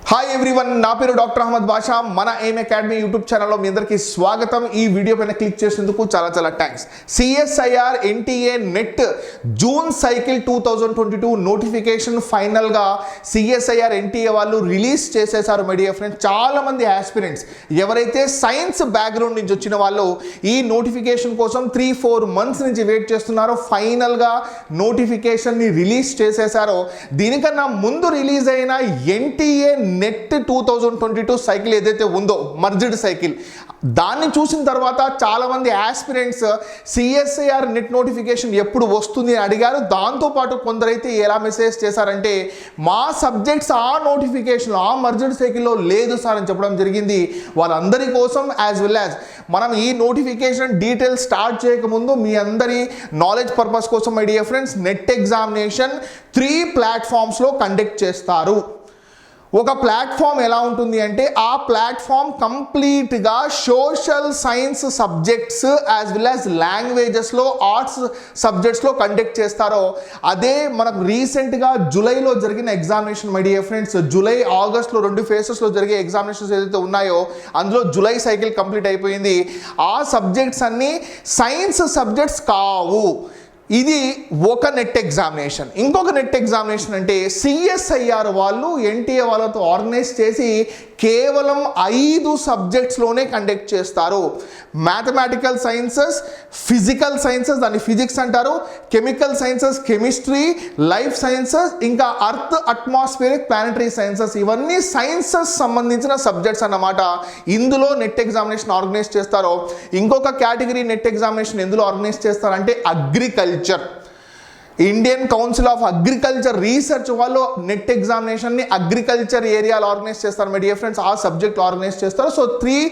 Hi everyone, నా పేరు doctor Ahmed బాషా. మన ఎయిమ్ అకాడమీ యూట్యూబ్ ఛానల్లో మీ అందరికీ స్వాగతం. ఈ వీడియో పైన క్లిక్ చేసేందుకు చాలా thanks. CSIR NTA net June cycle 2022 notification ఫైనల్గా సిఎస్ఐఆర్ ఎన్టీఏ వాళ్ళు రిలీజ్ చేసేసారు. మై డియర్ ఫ్రెండ్స్, చాలామంది ఆస్పిరెంట్స్ ఎవరైతే సైన్స్ బ్యాక్గ్రౌండ్ నుంచి వచ్చిన వాళ్ళు ఈ నోటిఫికేషన్ కోసం 3-4 months నుంచి వెయిట్ చేస్తున్నారో ఫైనల్గా నోటిఫికేషన్ని రిలీజ్ చేసేసారో. దీనికన్నా ముందు రిలీజ్ అయిన ఎన్టీఏ నెట్ 2022 సైకిల్ ఏదైతే ఉందో, మర్జ్డ్ సైకిల్, దాన్ని చూసిన తర్వాత చాలామంది ఆస్పిరెంట్స్ సిఎస్ఐఆర్ నెట్ నోటిఫికేషన్ ఎప్పుడు వస్తుంది అని అడిగారు. దాంతోపాటు కొందరైతే ఎలా మెసేజ్ చేశారంటే మా సబ్జెక్ట్స్ ఆ నోటిఫికేషన్ ఆ మర్జ్డ్ సైకిల్లో లేదు సార్ అని చెప్పడం జరిగింది. వాళ్ళందరి కోసం యాజ్ వెల్ యాజ్ మనం ఈ నోటిఫికేషన్ డీటెయిల్స్ స్టార్ట్ చేయకముందు మీ అందరి నాలెడ్జ్ పర్పస్ కోసం my dear friends, NET examination 3 ప్లాట్ఫామ్స్లో కండక్ట్ చేస్తారు. ఒక ప్లాట్ఫామ్ ఎలా ఉంటుంది అంటే ఆ ప్లాట్ఫామ్ కంప్లీట్గా social science subjects as well as లాంగ్వేజెస్లో ఆర్ట్స్ సబ్జెక్ట్స్లో కండక్ట్ చేస్తారో అదే మనకు రీసెంట్గా జూలైలో జరిగిన examination. My dear friends, July ఆగస్ట్లో 2 ఫేసెస్లో జరిగే ఎగ్జామినేషన్స్ ఏదైతే ఉన్నాయో అందులో జూలై సైకిల్ కంప్లీట్ అయిపోయింది. ఆ సబ్జెక్ట్స్ అన్నీ సైన్స్ సబ్జెక్ట్స్ కావు. ఇది ఒక నెట్ ఎగ్జామినేషన్. ఇంకొక నెట్ ఎగ్జామినేషన్ అంటే సిఎస్ఐఆర్ వాళ్ళు ఎన్టీఏ వాళ్ళతో ఆర్గనైజ్ చేసి కేవలం 5 సబ్జెక్ట్స్లోనే కండక్ట్ చేస్తారు. మ్యాథమెటికల్ సైన్సెస్, ఫిజికల్ సైన్సెస్ దాన్ని ఫిజిక్స్ అంటారు, chemical sciences chemistry, life sciences, ఇంకా అర్త్ అట్మాస్ఫియరిక్ ప్లానటరీ సైన్సెస్, ఇవన్నీ సైన్సెస్ సంబంధించిన సబ్జెక్ట్స్ అన్నమాట. ఇందులో నెట్ ఎగ్జామినేషన్ ఆర్గనైజ్ చేస్తారో. ఇంకొక కేటగిరీ నెట్ ఎగ్జామినేషన్ ఎందులో ఆర్గనైజ్ చేస్తారంటే agriculture. Indian council of agriculture research వాళ్ళు నెట్ ఎగ్జామినేషన్ని అగ్రికల్చర్ ఏరియాలో ఆర్గనైజ్ చేస్తారు. మై డియర్ ఫ్రెండ్స్, ఆ సబ్జెక్ట్ ఆర్గనైజ్ చేస్తారు. సో 3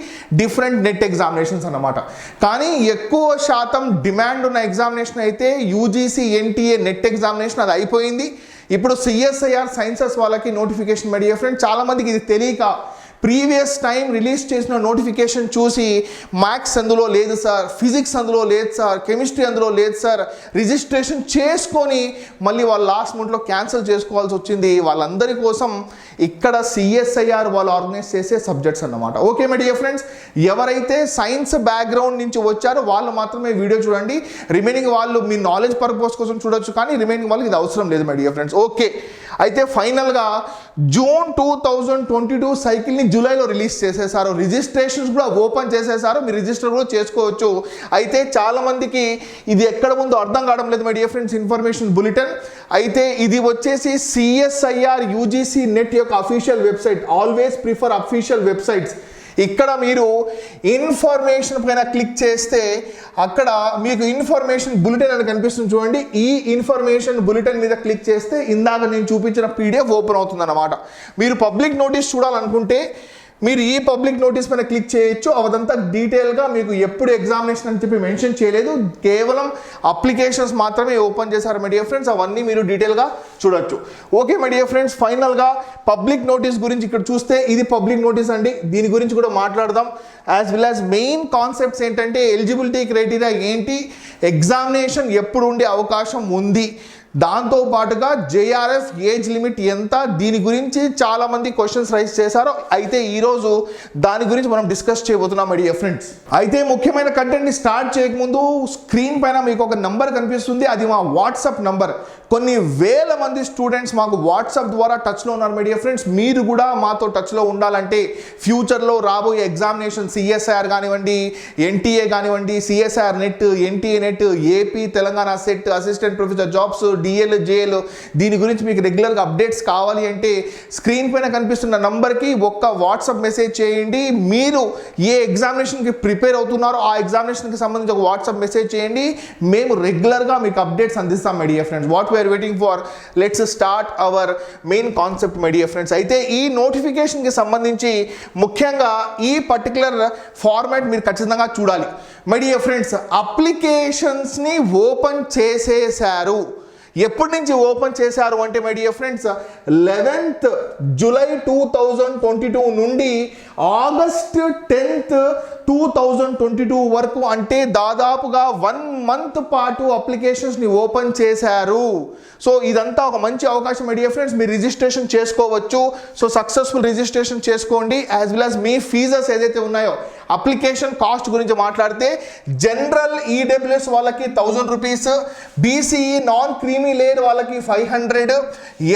డిఫరెంట్ నెట్ ఎగ్జామినేషన్స్ అన్నమాట. కానీ ఎక్కువ శాతం డిమాండ్ ఉన్న ఎగ్జామినేషన్ అయితే యూజీసీ ఎన్టీఏ నెట్ ఎగ్జామినేషన్, అది అయిపోయింది. ఇప్పుడు సిఎస్ఐఆర్ సైన్సెస్ వాళ్ళకి నోటిఫికేషన్. మై డియర్ ఫ్రెండ్స్, చాలామందికి ఇది తెలియక ప్రీవియస్ టైం రిలీజ్ చేసిన నోటిఫికేషన్ చూసి మ్యాథ్స్ అందులో లేదు సార్, ఫిజిక్స్ అందులో లేదు సార్, కెమిస్ట్రీ అందులో లేదు సార్, రిజిస్ట్రేషన్ చేసుకొని మళ్ళీ వాళ్ళు లాస్ట్ మినిట్లో క్యాన్సిల్ చేసుకోవాల్సి వచ్చింది. వాళ్ళందరి కోసం ఇక్కడ సిఎస్ఐఆర్ వాళ్ళు ఆర్గనైజ్ చేసే సబ్జెక్ట్స్ అన్నమాట. ఓకే మై డియర్ ఫ్రెండ్స్, ఎవరైతే సైన్స్ బ్యాక్గ్రౌండ్ నుంచి వచ్చారో వాళ్ళు మాత్రమే వీడియో చూడండి. రిమైనింగ్ వాళ్ళు మీ నాలెడ్జ్ పర్పస్ కోసం చూడొచ్చు, కానీ రిమైనింగ్ వాళ్ళకి ఇది అవసరం లేదు మై డియర్ ఫ్రెండ్స్. ఓకే, అయితే ఫైనల్గా జూన్ 2022 సైకిల్ని జూలైలో రిలీజ్ చేసేసారు. రిజిస్ట్రేషన్స్ కూడా ఓపెన్ చేసేసారు, మీరు రిజిస్టర్ కూడా చేసుకోవచ్చు. అయితే చాలామందికి ఇది ఎక్కడ ముందు అర్థం కావడం లేదు my dear friends. Information bulletin అయితే ఇది వచ్చేసి సిఎస్ఐఆర్ యూజీసీ నెట్ యొక్క official website. Always prefer official websites. ఇక్కడ మీరు ఇన్ఫర్మేషన్ పైన క్లిక్ చేస్తే అక్కడ మీకు ఇన్ఫర్మేషన్ బులెటిన్ అని కనిపిస్తుంది చూడండి. ఈ ఇన్ఫర్మేషన్ బులెటిన్ మీద క్లిక్ చేస్తే ఇందాక నేను చూపించిన పీడిఎఫ్ ఓపెన్ అవుతుంది అన్నమాట. మీరు పబ్లిక్ నోటీస్ చూడాలనుకుంటే మీరు ఈ పబ్లిక్ నోటీస్ పైన క్లిక్ చేయొచ్చు. అదంతా డీటెయిల్గా మీకు ఎప్పుడు ఎగ్జామినేషన్ అని చెప్పి మెన్షన్ చేయలేదు, కేవలం అప్లికేషన్స్ మాత్రమే ఓపెన్ చేశారు మై డియర్ ఫ్రెండ్స్. అవన్నీ మీరు డీటెయిల్గా చూడొచ్చు. ఓకే మై డియర్ ఫ్రెండ్స్, ఫైనల్గా పబ్లిక్ నోటీస్ గురించి ఇక్కడ చూస్తే ఇది పబ్లిక్ నోటీస్ అండి. దీని గురించి కూడా మాట్లాడదాం. As well as main concepts ఏంటంటే ఎలిజిబిలిటీ క్రైటీరియా ఏంటి, ఎగ్జామినేషన్ ఎప్పుడు ఉండే అవకాశం ఉంది, దాంతోపాటుగా జేఆర్ఎఫ్ ఏజ్ లిమిట్ ఎంత, దీని గురించి చాలామంది క్వశ్చన్స్ రైజ్ చేశారు. అయితే ఈరోజు దాని గురించి మనం డిస్కస్ చేయబోతున్నాం మై డియర్ ఫ్రెండ్స్. అయితే ముఖ్యమైన కంటెంట్ని స్టార్ట్ చేయకముందు స్క్రీన్ పైన మీకు ఒక నంబర్ కనిపిస్తుంది, అది మా వాట్సాప్ నంబర్. కొన్ని వేల మంది స్టూడెంట్స్ మాకు వాట్సాప్ ద్వారా టచ్లో ఉన్నారు మై డియర్ ఫ్రెండ్స్. మీరు కూడా మాతో టచ్లో ఉండాలంటే ఫ్యూచర్లో రాబోయే ఎగ్జామినేషన్ సిఎస్ఐఆర్ కానివ్వండి, ఎన్టీఏ కానివ్వండి, CSIR net, NTA net, AP Telangana set, assistant professor jobs, DL, JL, దీని గురించి మీకు రెగ్యులర్గా అప్డేట్స్ కావాలి అంటే స్క్రీన్ పైన కనిపిస్తున్న నంబర్కి ఒక్క వాట్సాప్ మెసేజ్ చేయండి. మీరు ఏ ఎగ్జామినేషన్కి ప్రిపేర్ అవుతున్నారో ఆ ఎగ్జామినేషన్కి సంబంధించి ఒక వాట్సాప్ మెసేజ్ చేయండి. మేము రెగ్యులర్గా మీకు అప్డేట్స్ అందిస్తాం my dear friends. What we are waiting for, let's start our main concept my dear friends. అయితే ఈ నోటిఫికేషన్కి సంబంధించి ముఖ్యంగా ఈ పర్టికులర్ ఫార్మాట్ మీరు ఖచ్చితంగా చూడాలి మై డియర్ ఫ్రెండ్స్. అప్లికేషన్స్ని ఓపెన్ చేసేశారు. ఎప్పటి నుంచి ఓపెన్ చేశారు అంటే my dear friends, 11th July 2022 నుండి ఆగస్ట్ 10th 2022 వరకు, అంటే దాదాపుగా 1 మంత్ పాటు అప్లికేషన్స్ని ఓపెన్ చేశారు. సో ఇదంతా ఒక మంచి అవకాశం మై డియర్ ఫ్రెండ్స్, మీరు రిజిస్ట్రేషన్ చేసుకోవచ్చు. సో సక్సెస్ఫుల్ రిజిస్ట్రేషన్ చేసుకోండి. యాజ్ వెల్ యాజ్ మీ ఫీజెస్ ఏదైతే ఉన్నాయో, అప్లికేషన్ కాస్ట్ గురించి మాట్లాడితే జనరల్ ఈడబ్ల్యూఎస్ వాళ్ళకి 1000 rupees, BCE non creamy layer వాళ్ళకి 500,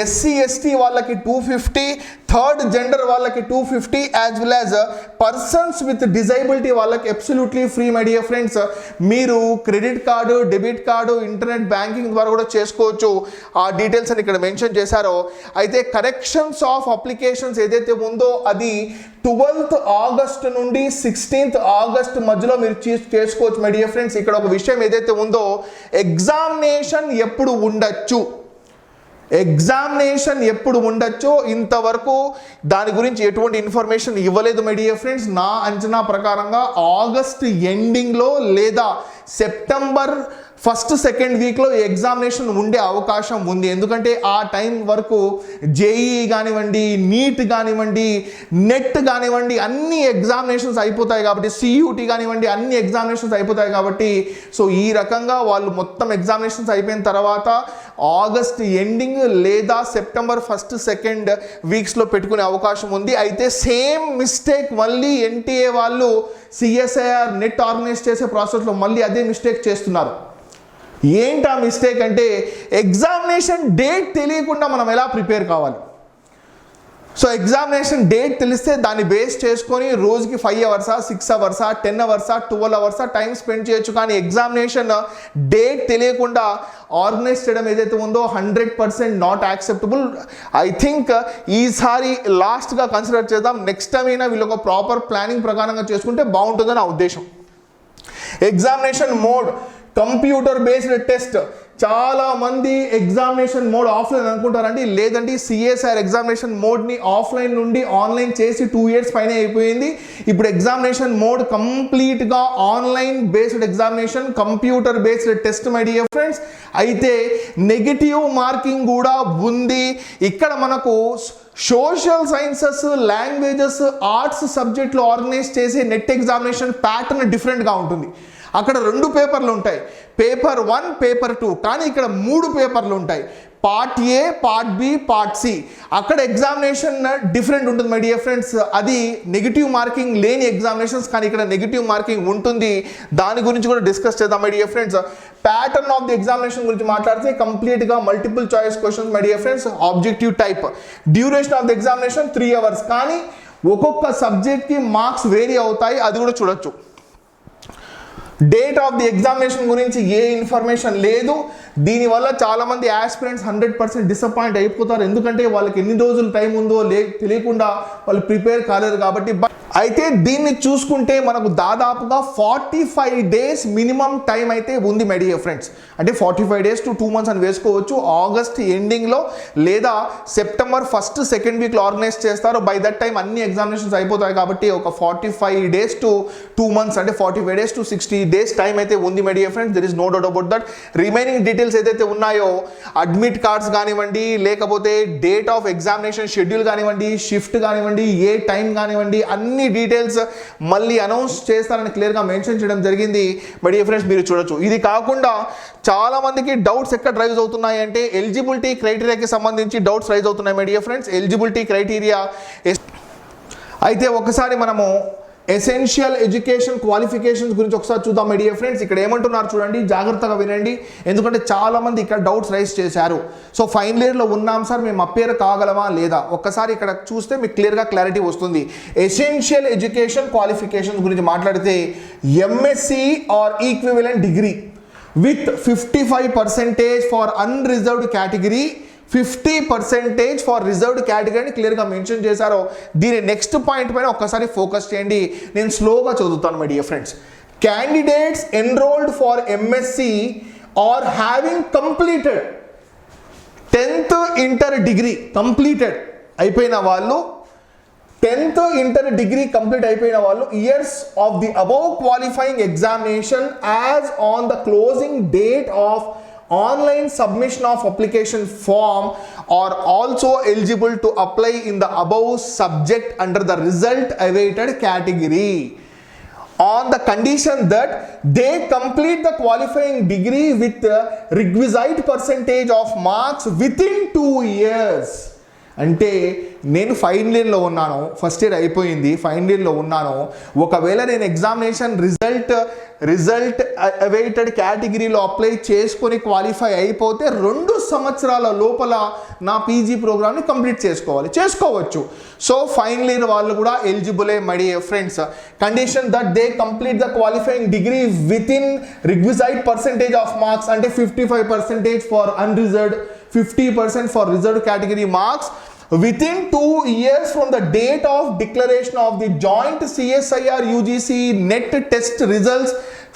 ఎస్సీ ఎస్టీ వాళ్ళకి 250, థర్డ్ జెండర్ వాళ్ళకి 250, as well as persons with disability వాళ్ళకి absolutely free my dear friends. మీరు credit card, debit card, internet banking ద్వారా కూడా చేసుకోవచ్చు. ఆ డీటెయిల్స్ అని ఇక్కడ మెన్షన్ చేశారో. అయితే కరెక్షన్స్ ఆఫ్ అప్లికేషన్స్ ఏదైతే ఉందో అది 12th ఆగస్ట్ నుండి 16th ఆగస్ట్ మధ్యలో మీరు చేసుకోవచ్చు మై డియర్ ఫ్రెండ్స్. ఇక్కడ ఒక విషయం ఏదైతే ఉందో, ఎగ్జామినేషన్ ఎప్పుడు ఉండొచ్చు, ఎగ్జామినేషన్ ఎప్పుడు ఉండొచ్చో ఇంతవరకు దాని గురించి ఎటువంటి ఇన్ఫర్మేషన్ ఇవ్వలేదు మై డియర్ ఫ్రెండ్స్. నా అంచనా ప్రకారంగా ఆగస్ట్ ఎండింగ్లో లేదా సెప్టెంబర్ 1st, 2nd వీక్లో ఎగ్జామినేషన్ ఉండే అవకాశం ఉంది. ఎందుకంటే ఆ టైం వరకు జేఈ కానివ్వండి, నీట్ కానివ్వండి, నెట్ కానివ్వండి, అన్ని ఎగ్జామినేషన్స్ అయిపోతాయి కాబట్టి, సియూటీ కానివ్వండి, అన్ని ఎగ్జామినేషన్స్ అయిపోతాయి కాబట్టి, సో ఈ రకంగా వాళ్ళు మొత్తం ఎగ్జామినేషన్స్ అయిపోయిన తర్వాత ఆగస్ట్ ఎండింగ్ లేదా సెప్టెంబర్ 1st, 2nd వీక్స్లో పెట్టుకునే అవకాశం ఉంది. అయితే సేమ్ మిస్టేక్ మళ్ళీ ఎన్టీఏ వాళ్ళు సిఎస్ఐఆర్ నెట్ ఆర్గనైజ్ చేసే ప్రాసెస్లో మళ్ళీ అదే మిస్టేక్ చేస్తున్నారు. ఏంటి ఆ మిస్టేక్ అంటే, ఎగ్జామినేషన్ డేట్ తెలియకుండా మనం ఎలా ప్రిపేర్ కావాలి. సో ఎగ్జామినేషన్ డేట్ తెలిస్తే దాన్ని బేస్ చేసుకొని రోజుకి 5 అవర్సా, 6 అవర్సా, 10 అవర్సా, 12 అవర్సా టైం స్పెండ్ చేయొచ్చు. కానీ ఎగ్జామినేషన్ డేట్ తెలియకుండా ఆర్గనైజ్ చేయడం ఏదైతే ఉందో 100% నాట్ యాక్సెప్టబుల్. ఐ థింక్ ఈసారి లాస్ట్గా కన్సిడర్ చేద్దాం. నెక్స్ట్ టైం అయినా వీళ్ళు ఒక ప్రాపర్ ప్లానింగ్ ప్రకారంగా చేసుకుంటే బాగుంటుందని నా ఉద్దేశం. Examination mode computer based test. చాలా మంది ఎగ్జామినేషన్ మోడ్ ఆఫ్లైన్ అనుకుంటారండి. లేదండి, సిఎస్ఆర్ ఎగ్జామినేషన్ మోడ్ని ఆఫ్లైన్ నుండి ఆన్లైన్ చేసి 2 years పైన అయిపోయింది. ఇప్పుడు ఎగ్జామినేషన్ మోడ్ కంప్లీట్గా online based examination, computer based test my dear friends. అయితే నెగిటివ్ మార్కింగ్ కూడా ఉంది. ఇక్కడ మనకు సోషల్ సైన్సెస్, లాంగ్వేజెస్, ఆర్ట్స్ సబ్జెక్టులు ఆర్గనైజ్ చేసే నెట్ ఎగ్జామినేషన్ ప్యాటర్న్ డిఫరెంట్గా ఉంటుంది. అక్కడ 2 పేపర్లు ఉంటాయి, పేపర్ 1, పేపర్ 2. కానీ ఇక్కడ 3 పేపర్లు ఉంటాయి, part A, part B, part C. అక్కడ ఎగ్జామినేషన్ డిఫరెంట్ ఉంటుంది మై డియర్ ఫ్రెండ్స్. అది నెగిటివ్ మార్కింగ్ లేని ఎగ్జామినేషన్స్, కానీ ఇక్కడ నెగిటివ్ మార్కింగ్ ఉంటుంది. దాని గురించి కూడా డిస్కస్ చేద్దాం my dear friends. Pattern of the examination గురించి మాట్లాడితే కంప్లీట్గా multiple choice questions my dear friends, objective type. Duration of the examination 3 hours. కానీ ఒక్కొక్క సబ్జెక్ట్కి మార్క్స్ వేరీ అవుతాయి, అది కూడా చూడొచ్చు. డేట్ ఆఫ్ ది ఎగ్జామినేషన్ గురించి ఏ ఇన్ఫర్మేషన్ లేదు. దీనివల్ల చాలామంది ఆస్పిరెంట్స్ 100% డిసప్పాయింట్ అయిపోతారు. ఎందుకంటే వాళ్ళకి ఎన్ని రోజులు టైం ఉందో తెలియకుండా వాళ్ళు ప్రిపేర్ కాలేరు కాబట్టి. అయితే దీన్ని చూసుకుంటే మనకు దాదాపుగా 45 days మినిమం టైం అయితే ఉంది మై డియర్ ఫ్రెండ్స్. అంటే 45 days to 2 months అని వేసుకోవచ్చు. ఆగస్ట్ ఎండింగ్లో లేదా సెప్టెంబర్ 1st, 2nd వీక్లో ఆర్గనైజ్ చేస్తారు. బై దట్ టైం అన్ని ఎగ్జామినేషన్స్ అయిపోతాయి కాబట్టి ఒక 45 days to 2 months, అంటే 45 days to 60 days టైం అయితే ఉంది my dear friends. There is no doubt about that. Remaining details ఏదైతే ఉన్నాయో, అడ్మిట్ కార్డ్స్ కానివ్వండి, లేకపోతే డేట్ ఆఫ్ ఎగ్జామినేషన్ షెడ్యూల్ కానివ్వండి, షిఫ్ట్ కానివ్వండి, ఏ టైం కానివ్వండి, అన్ని డీటెయిల్స్ మళ్ళీ అనౌన్స్ చేస్తారని క్లియర్గా మెన్షన్ చేయడం జరిగింది మై డియర్ ఫ్రెండ్స్, మీరు చూడొచ్చు. ఇది కాకుండా చాలా మందికి డౌట్స్ ఎక్కడ రైజ్ అవుతున్నాయి అంటే ఎలిజిబిలిటీ క్రైటీరియాకి సంబంధించి డౌట్స్ రైజ్ అవుతున్నాయి my dear friends. Eligibility criteria అయితే ఒకసారి మనము ఎసెన్షియల్ ఎడ్యుకేషన్ క్వాలిఫికేషన్స్ గురించి ఒకసారి చూద్దాం మై డియర్ ఫ్రెండ్స్. ఇక్కడ ఏమంటున్నారు చూడండి, జాగ్రత్తగా వినండి, ఎందుకంటే చాలామంది ఇక్కడ డౌట్స్ రైజ్ చేశారు. సో ఫైనల్ ఇయర్లో ఉన్నాం సార్, మేము అపేర్ కాగలమా లేదా, ఒక్కసారి ఇక్కడ చూస్తే మీకు క్లియర్గా క్లారిటీ వస్తుంది. ఎసెన్షియల్ ఎడ్యుకేషన్ క్వాలిఫికేషన్స్ గురించి మాట్లాడితే MSc are equivalent degree with 55% for unreserved category, 50% for reserved category అని క్లియర్గా మెన్షన్ చేశారో. దీని నెక్స్ట్ పాయింట్ పైన ఒక్కసారి ఫోకస్ చేయండి, నేను స్లోగా చదువుతాను my dear friends. Candidates enrolled for MSc are having completed 10th inter degree completed అయిపోయిన వాళ్ళు, 10th ఇంటర్ డిగ్రీ కంప్లీట్ అయిపోయిన వాళ్ళు years of the above qualifying examination as on the closing date of online submission of application form are also eligible to apply in the above subject under the result awaited category. on the condition that they complete the qualifying degree with the requisite percentage of marks within 2 years. అంటే నేను final ఇయర్లో ఉన్నాను, first year అయిపోయింది, final ఇయర్లో ఉన్నాను. ఒకవేళ నేను examination result awaited కేటగిరీలో అప్లై చేసుకొని క్వాలిఫై అయిపోతే 2 సంవత్సరాల లోపల నా పీజీ ప్రోగ్రామ్ని కంప్లీట్ చేసుకోవచ్చు. సో ఫైనల్ ఇయర్ వాళ్ళు కూడా ఎలిజిబులే my dear friends. Condition that they complete the qualifying degree with in requisite percentage of marks, అంటే 55% for unreserved, 50% for reserved category marks within 2 years from the date of declaration of the joint CSIR UGC net test results,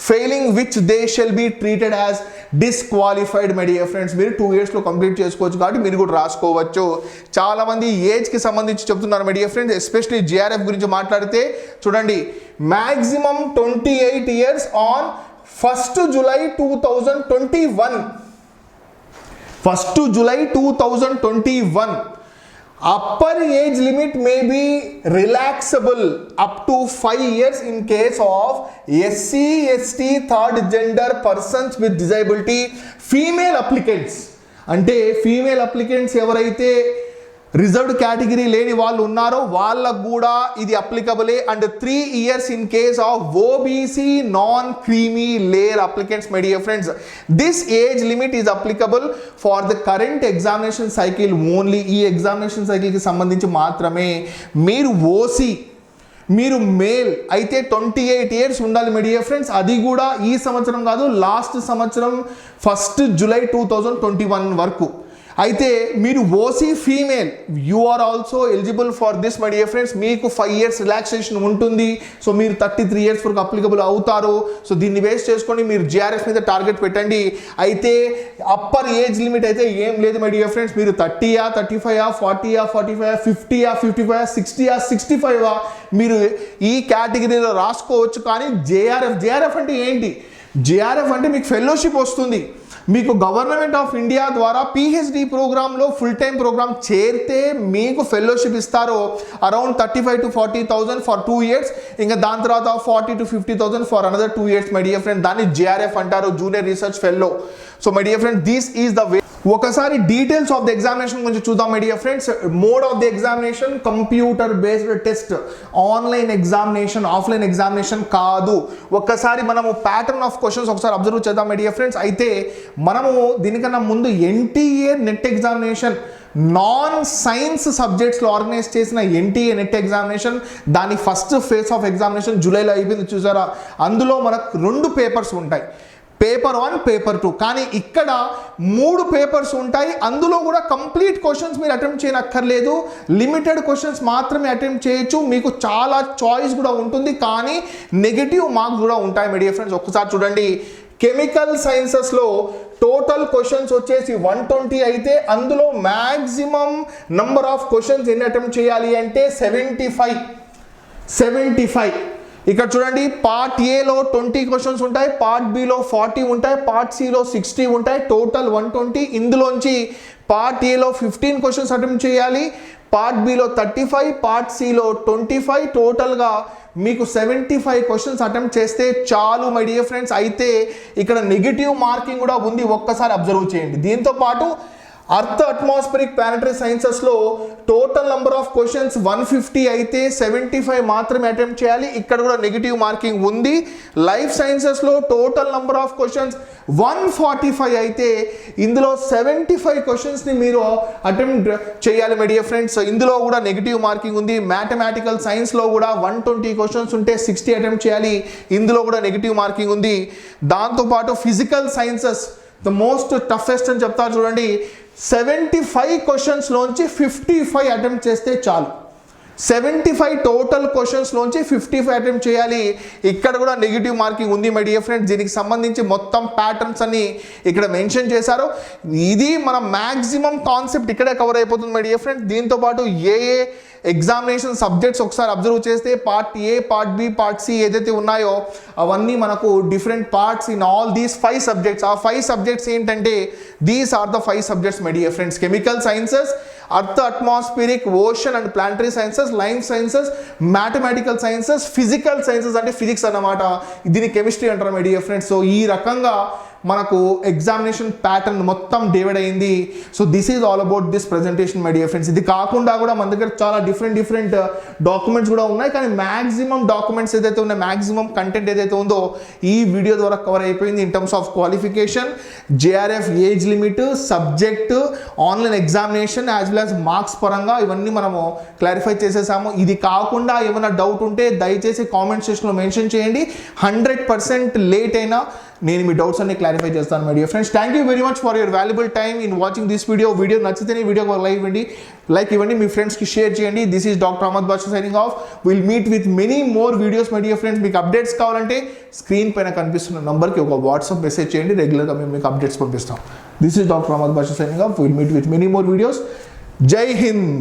failing which they shall be treated as disqualified. my dear friends, మీరు 2 years లో complete చేసుకోవచ్చు కాబట్టి మీరు కూడా రాసుకోవచ్చు. చాలా మంది age కి సంబంధించి చెప్తున్నారు my dear friends, especially GRF గురించి మాట్లాడితే చూడండి, maximum 28 years on 1st July 2021. 1st July 2021. Upper age limit may be relaxable up to 5 years in case of SC, ST, third gender persons with disability, female applicants. అంటే female applicants ఎవరైతే reserved category లేని వాళ్ళు ఉన్నారో వాళ్ళకు కూడా ఇది అప్లికబులే. And 3 years in case of OBC non creamy layer applicants. My dear friends, this age limit is applicable far the current examination cycle only. ఈ ఎగ్జామినేషన్ సైకిల్కి సంబంధించి మాత్రమే. మీరు ఓసీ, మీరు మేల్ అయితే 28 years ఉండాలి మై డియర్ ఫ్రెండ్స్. అది కూడా ఈ సంవత్సరం కాదు, లాస్ట్ సంవత్సరం 1st July 2021 వరకు. అయితే మీరు OC female, you are also eligible for this my dear friends. మీకు 5 years రిలాక్సేషన్ ఉంటుంది. సో మీరు 33 years వరకు అప్లికబుల్ అవుతారు. సో దీన్ని బేస్ చేసుకొని మీరు జిఆర్ఎఫ్ మీద టార్గెట్ పెట్టండి. అయితే అప్పర్ ఏజ్ లిమిట్ అయితే ఏం లేదు మై డియర్ ఫ్రెండ్స్. మీరు 30, 35, 40, 45, 50, 55, 60, 65 మీరు ఈ కేటగిరీలో రాసుకోవచ్చు. కానీ జేఆర్ఎఫ్ అంటే ఏంటి? జేఆర్ఎఫ్ అంటే మీకు ఫెలోషిప్ వస్తుంది. మీకు గవర్నమెంట్ ఆఫ్ ఇండియా ద్వారా పిహెచ్డి ప్రోగ్రాంలో ఫుల్ టైం ప్రోగ్రామ్ చేరితే మీకు ఫెలోషిప్ ఇస్తారు. Around 35,000 to 40,000 for 2 years. ఇంకా దాని తర్వాత 40,000 to 50,000 for another 2 years my dear friend. దాన్ని జేఆర్ఎఫ్ అంటారు, junior research fellow. So my dear friend, this is the way. ఒకసారి డీటెయిల్స్ ఆఫ్ ద ఎగ్జామినేషన్ గురించి చూద్దాం my dear friends. Mode of the examination computer based test, online examination, offline examination కాదు. ఒక్కసారి మనము pattern of questions ఒకసారి observe చేద్దాం my dear friends. అయితే మనము దీనికన్నా ముందు NTA NET examination non science సబ్జెక్ట్స్లో ఆర్గనైజ్ చేసిన ఎన్టీఏ నెట్ ఎగ్జామినేషన్, దాని ఫస్ట్ ఫేజ్ ఆఫ్ ఎగ్జామినేషన్ జూలైలో అయిపోయింది చూసారా. అందులో మనకు 2 పేపర్స్ ఉంటాయి, పేపర్ 1, పేపర్ 2. కానీ ఇక్కడ 3 పేపర్స్ ఉంటాయి. అందులో కూడా కంప్లీట్ క్వశ్చన్స్ మీరు అటెంప్ట్ చేయనక్కర్లేదు, లిమిటెడ్ క్వశ్చన్స్ మాత్రమే అటెంప్ట్ చేయొచ్చు. మీకు చాలా చాయిస్ కూడా ఉంటుంది, కానీ నెగిటివ్ మార్క్స్ కూడా ఉంటాయి మై డియర్ ఫ్రెండ్స్. ఒక్కసారి చూడండి, కెమికల్ సైన్సెస్లో టోటల్ క్వశ్చన్స్ వచ్చేసి 120 అయితే అందులో మ్యాక్సిమం నంబర్ ఆఫ్ క్వశ్చన్స్ ఎన్ని అటెంప్ట్ చేయాలి అంటే 75. ఇక్కడ చూడండి, పార్ట్ ఏలో 20 క్వశ్చన్స్ ఉంటాయి, పార్ట్ బిలో 40 ఉంటాయి, పార్ట్ సిలో 60 ఉంటాయి, టోటల్ 120. ఇందులోంచి పార్ట్ ఏలో 15 క్వశ్చన్స్ అటెంప్ట్ చేయాలి, పార్ట్ బిలో 35, పార్ట్ సిలో 25, టోటల్గా మీకు 75 క్వశ్చన్స్ అటెంప్ట్ చేస్తే చాలు మై డియర్ ఫ్రెండ్స్. అయితే ఇక్కడ నెగిటివ్ మార్కింగ్ కూడా ఉంది, ఒక్కసారి అబ్జర్వ్ చేయండి. దీంతో పాటు అర్త్ అట్మాస్ఫిరిక్ ప్లానటరీ సైన్సెస్లో టోటల్ నెంబర్ ఆఫ్ క్వశ్చన్స్ 150 అయితే 75 మాత్రమే అటెంప్ట్ చేయాలి, ఇక్కడ కూడా నెగిటివ్ మార్కింగ్ ఉంది. లైఫ్ సైన్సెస్లో టోటల్ నెంబర్ ఆఫ్ క్వశ్చన్స్ 145 అయితే ఇందులో 75 క్వశ్చన్స్ని మీరు అటెంప్ట్ చేయాలి మై డియర్ ఫ్రెండ్స్. ఇందులో కూడా నెగిటివ్ మార్కింగ్ ఉంది. మ్యాథమెటికల్ సైన్స్లో కూడా 120 క్వశ్చన్స్ ఉంటే 60 అటెంప్ట్ చేయాలి, ఇందులో కూడా నెగిటివ్ మార్కింగ్ ఉంది. దాంతోపాటు physical sciences the most toughest అని చెప్తారు చూడండి, 75 క్వశ్చన్స్లోంచి 55 అటెంప్ట్ చేస్తే చాలు. 75 టోటల్ క్వశ్చన్స్లోంచి 55 అటెంప్ట్ చేయాలి, ఇక్కడ కూడా నెగిటివ్ మార్కింగ్ ఉంది మై డియర్ ఫ్రెండ్స్. దీనికి సంబంధించి మొత్తం ప్యాటర్న్స్ అన్ని ఇక్కడ మెన్షన్ చేశారు. ఇది మన మ్యాక్సిమం కాన్సెప్ట్ ఇక్కడే కవర్ అయిపోతుంది మై డియర్ ఫ్రెండ్స్. దీంతోపాటు ఏ ఎగ్జామినేషన్ సబ్జెక్ట్స్ ఒకసారి అబ్జర్వ్ చేస్తే part A, part B, part C ఏదైతే ఉన్నాయో అవన్నీ మనకు different parts in all these 5 subjects. ఆ 5 సబ్జెక్ట్స్ ఏంటంటే these are the 5 subjects my dear friends. Chemical sciences, earth, atmospheric, ocean and planetary sciences, life sciences, mathematical sciences, physical sciences అంటే physics అన్నమాట. దీన్ని chemistry అంటారు మై డియర్ ఫ్రెండ్స్. సో ఈ రకంగా మనకు examination pattern మొత్తం డివైడ్ అయింది. So this is all about this presentation my dear friends. ఇది కాకుండా కూడా మన దగ్గర చాలా డిఫరెంట్ డాక్యుమెంట్స్ కూడా ఉన్నాయి, కానీ మ్యాక్సిమం డాక్యుమెంట్స్ ఏదైతే ఉన్నాయి, మ్యాక్సిమం కంటెంట్ ఏదైతే ఉందో ఈ వీడియో ద్వారా కవర్ అయిపోయింది. In terms of qualification, JRF age limit, subject, online examination as well as marks పరంగా ఇవన్నీ మనము క్లారిఫై చేసేసాము. ఇది కాకుండా ఏమైనా డౌట్ ఉంటే దయచేసి కామెంట్ సెక్షన్లో మెన్షన్ చేయండి. 100% లేట్ అయినా నేను మీ డౌట్స్ అన్ని క్లారిఫై చేస్తాను my dear friends. Thank you very much for your valuable time in watching this video. Video నచ్చితేనే వీడియోకి లైక్ ఇవ్వండి, మీ ఫ్రెండ్స్కి షేర్ చేయండి. This is doctor Ahmed Basha signing off. Will meet with many more videos my dear friends. మీకు updates కావాలంటే screen పైన కనిపిస్తున్న నంబర్కి ఒక వాట్సాప్ మెసేజ్ చేయండి, రెగ్యులర్గా మేము మీకు అప్డేట్స్ పంపిస్తాం. This is doctor Ahmed Basha signing off. Will meet with many more videos. జై హింద్.